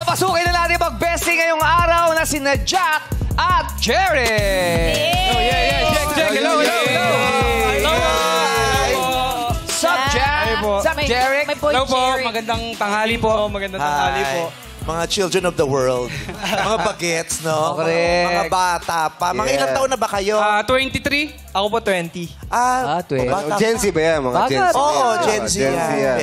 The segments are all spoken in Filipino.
papasukin na natin mag-bestie ngayong araw na sina Jack at Jerry. Oh, yeah. Jack. Hello. Sup, Jack? Sup, Jerry? My boy Hello po, Jerry. magandang tanghali po. Magandang tanghali po. Mga children of the world. Mga bagets, no? Correct. Mga bata pa. Mga ilang taon na ba kayo? 23. Ako po 20. 20. bata Gen Z ba yan? Mga Gen Z. Oo, Gen Z Gen Z yan.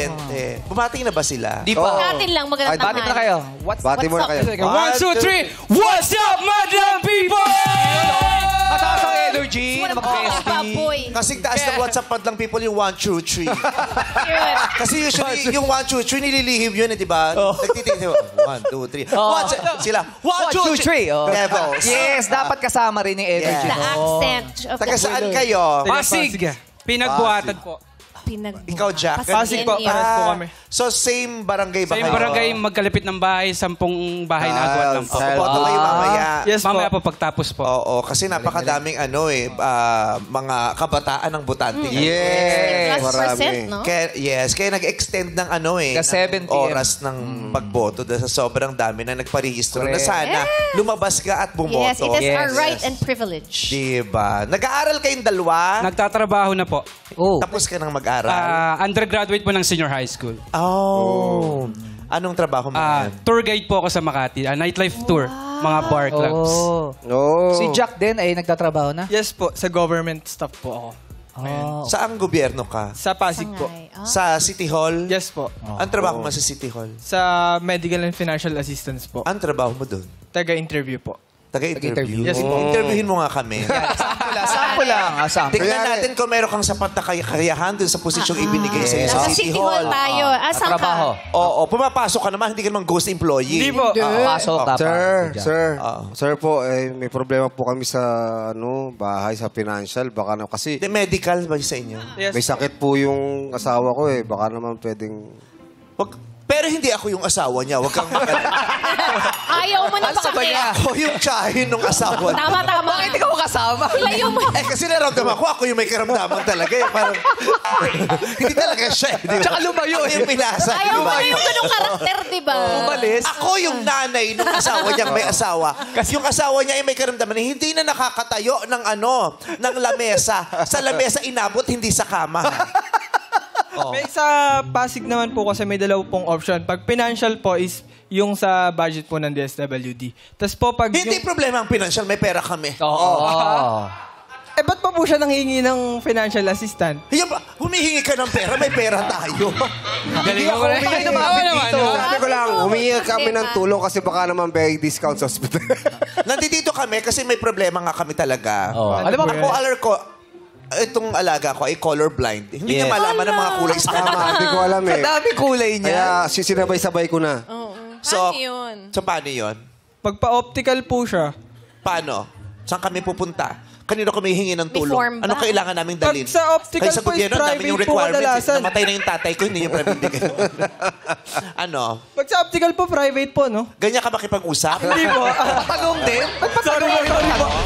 20. Bumati na ba sila? Di pa. Natin lang, magandang Bati na kayo. Bati mo na kayo. 1, 2, 3. What's up, madam people? Mataas ang energy na mag-bestie. boy. Kasing taas ng WhatsApp pad lang people yung 1, 2, 3. Cute. Kasi usually yung 1, 2, 3 nililihim yun, di ba? Nagtitingin sila, 1, 2, 3. Sila, 1, 2, 3. Levels. Yes, dapat kasama rin yung energy. The accent of Taga the saan kayo? Pasig. Pinagbuhatan po. Ikaw, Jack? Pasig po, parehas po kami. So, same barangay ba Sa kayo? barangay, magkalapit ng bahay, 10 bahay na agwat lang po. Boto kayo mamaya. Yes, mamaya po pagtapos po. Oo, kasi napakadaming mga kabataan ng botante. Yes. Marami. No? Kaya nag-extend ng Ka 7 ng oras ng pagboto dahil sa sobrang dami na nagparehistro na sana lumabas ka at bumoto. Yes, it is our right and privilege. Diba? Nag-aaral kayong dalawa? Nagtatrabaho na po. Tapos ka nang mag-aral? Undergraduate po ng senior high school. Oh. Anong trabaho mo ngayon? Tour guide po ako sa Makati. Nightlife tour. Mga bar clubs. Si Jack din ay nagtatrabaho na? Yes po, sa government staff po ako. Saang gobyerno ka? Sa Pasig po. Sa City Hall? Yes po. Ang trabaho mo sa City Hall? Sa medical and financial assistance po. Ang trabaho mo doon? Taga-interview po. Taga-interview? Yes po. Interviewin mo nga kami. Sample lang. Tingnan natin kung meron kang sapat na kakayahan dun sa posisyong ibinigay sa'yo sa Sa City Hall tayo. Saan ka? Oo, pumapasok ka naman, hindi ka naman ghost employee. Hindi po. Pasok dapat. Sir po, may problema po kami sa bahay, sa financial. Baka na kasi Medical ba sa inyo? Yes may sakit po yung asawa ko eh. Baka naman pwedeng... Pero hindi ako yung asawa niya. Huwag kang Ayaw mo na bakit? Ako yung tsahin ng asawa niya. Tama. Bakit ikaw kasama? Ilayo mo. Kasi naramdaman ko, ako yung may karamdaman talaga. Parang, hindi talaga siya. Tsaka lumayo. Ako yung minasa. Ayaw mo na yung ganung karakter, di ba? Umalis. Ako yung nanay ng asawa niya may asawa. Kasi yung asawa niya ay may karamdaman. Hindi na nakakatayo ng lamesa. Sa lamesa inabot, hindi sa kama. May sa Pasig naman po kasi may dalaw pong option. Pag financial po is yung sa budget po ng DSWD. Tapos po pag... Hindi problema ang financial, may pera kami. ba't pa po siya nanghingi ng financial assistant? Humihingi ka ng pera, may pera tayo. Galing mo rin. Sabi ko lang, humingi kami ng tulong kasi baka naman may discount sa hospital. Nandito kami kasi may problema nga kami talaga. Alam mo, Ako, itong alaga ko ay colorblind. Hindi niya malaman ang mga kulay sa Tama, hindi ko alam eh. dami kulay niya. Kaya sinabay-sabay ko na. So, Paano yun? so paano yun? Pagpa-optical po siya, Paano? Saan kami pupunta? Kanino kami hihingi ng tulong? May form ba? Anong kailangan naming dalhin? Pag sa optical Kaya sa po is gobyerno, ang dami yung private po requirements. kadalasan. Namatay na yung tatay ko, hindi niya prebibigay. Ano? pag sa optical po, private po, no? Ganyan ka makipag-usap? Hindi po. Patanong din?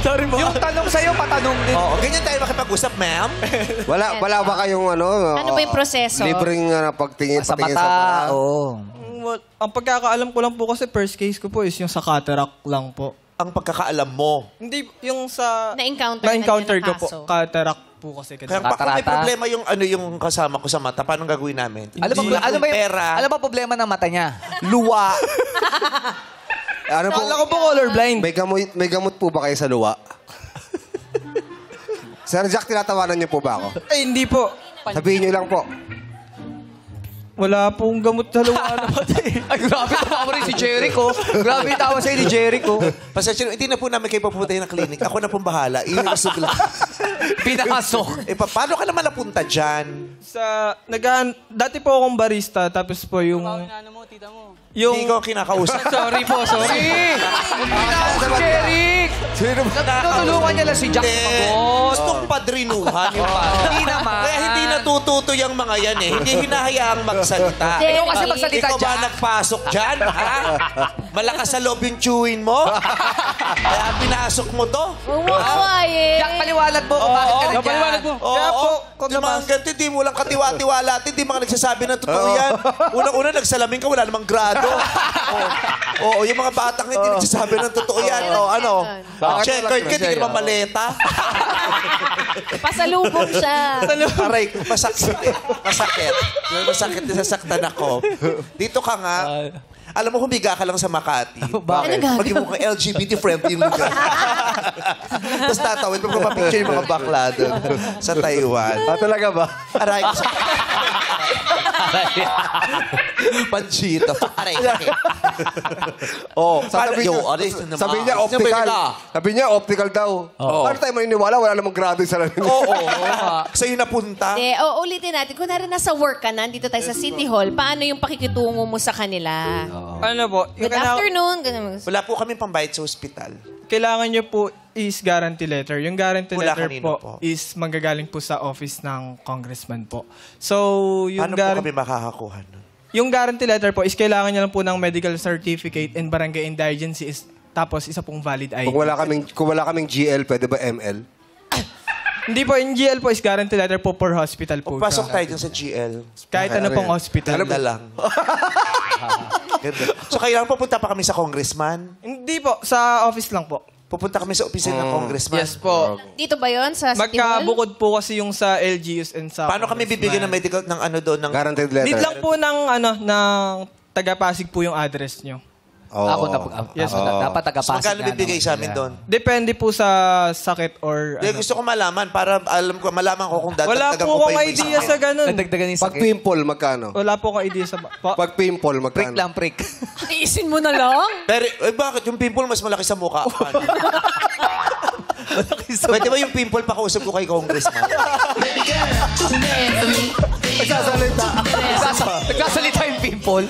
Sorry po. Yung tanong sa'yo, patanong din. Oo, ganyan tayo makipag-usap, ma'am? Wala ba kayong Ano ba yung proseso? libreng patingin Sa sa mata. mata? Oo. Ang pagkakaalam ko lang po kasi first case ko po is yung sa cataract lang po. Ang pagkakaalam mo. Hindi, yung sa... Na-encounter ko na po. kaso. Cataract po kasi. Kaya Katarata. kung may problema yung kasama ko sa mata, paano gagawin namin? Alam ba problema ng mata niya? Luwa. Ano po? Kala ko po colorblind. May gamot po ba kayo sa luwa? Sir Jack, tinatawanan niyo po ba ako? Ay, hindi po. Sabihin niyo lang po. Wala pong gamot sa luwa na pati. Ay, grabe tawa rin si Jericho. Grabe tawa sa'yo ni Jericho. Pasensya, hindi na po namin kayo papuntahin ng clinic. Ako na pong bahala. Iusog lang. Pinasok. Paano ka naman napunta dyan? Dati po akong barista, tapos po yung... Hindi ko kinakausap. Sorry po, sorry. Pinasok, Jeric! Natutulungan niya lang si Jack sumagot. Gustong padrinuhan. Hindi naman. Kaya hindi natututo yung mga yan eh. Hindi hinahayaang magsalita. Ikaw kasi magsalita Ikaw ba dyan. nagpasok dyan? Ha? Malakas sa loob yung chewin mo. Kaya pinasok mo to. Huwag mo kawain. Jack, paliwanag mo kung bakit ka nandiyan. Paliwanag mo. Oo, Kaya po, kung yung mga ganito, di mo lang katiwa-tiwala at hindi mga nagsasabi ng totoo yan. Unang-una, nagsalamin ka, wala namang grado. Oo, yung mga batang hindi nagsasabi ng totoo yan. Meron O, ano? Bakit Checkered ka, wala di ka naman maleta. Pasalubong siya. Aray, masakit. Masakit. Masakit na sasaktan ako. Dito ka nga. Alam mo, humiga ka lang sa Makati. Ano gagawin? Maging mukhang LGBT-friendly yung lugar. Tapos tatawid, magpapapicture yung mga bakla doon sa Taiwan. Talaga ba? Aray, Panchito. Aray, sakit. Oh, Sabi sabi niya optical. Sabi niya optical daw. Paano tayo maniniwala? Wala namang grado sa lamin. Oo. Sa'yo napunta. Hindi, ulitin natin. Kung nasa work ka na, dito tayo sa City Hall, paano yung pakikitungo mo sa kanila? Ano po? Good afternoon. Ganun. Wala po kami pambayad sa ospital. Kailangan nyo po is guarantee letter. Yung guarantee Mula letter kanino po, po? is manggagaling po sa office ng congressman po. So, yung, Paano po kami makakakuha nun? yung guarantee letter po is kailangan nyo lang po ng medical certificate and barangay indigency is tapos isa pong valid ID. Kung wala kaming GL, pwede ba ML? Hindi po, yung GL po is guarantee letter po per hospital po. Pasok siya. tayo dun sa GL. Kahit ano pong hospital. Ganda lang. Ganda. So, kailangan pupunta pa kami sa congressman? Hindi po, sa office lang po. Pupunta kami sa opisina ng congressman? Yes po. Dito ba yon sa City Hall? Magkabukod po kasi yung sa LGUs and sa Paano kami bibigyan ng medical ng ano doon? Ng... Guaranteed letter. Need lang po ng taga-Pasig po yung address nyo. Oo. Yes, Dapat So, tagapasok magkano bibigay sa amin doon? Depende po sa sakit or Hindi, gusto ko malaman para malaman ko kung Wala dadagdagan po ko pa akong yung idea sakit. sa ganun. Nadagdagan yung Pag sakit. pimple, magkano? Wala po akong idea sa... Pag pimple, magkano? Prick lang, prick. Tiisin mo na lang. Pero, bakit? Yung pimple mas malaki sa mukha. Pwede ba yung pimple pakausap ko kay congressman? Nagsasalita. Nagsasalita yung pimple.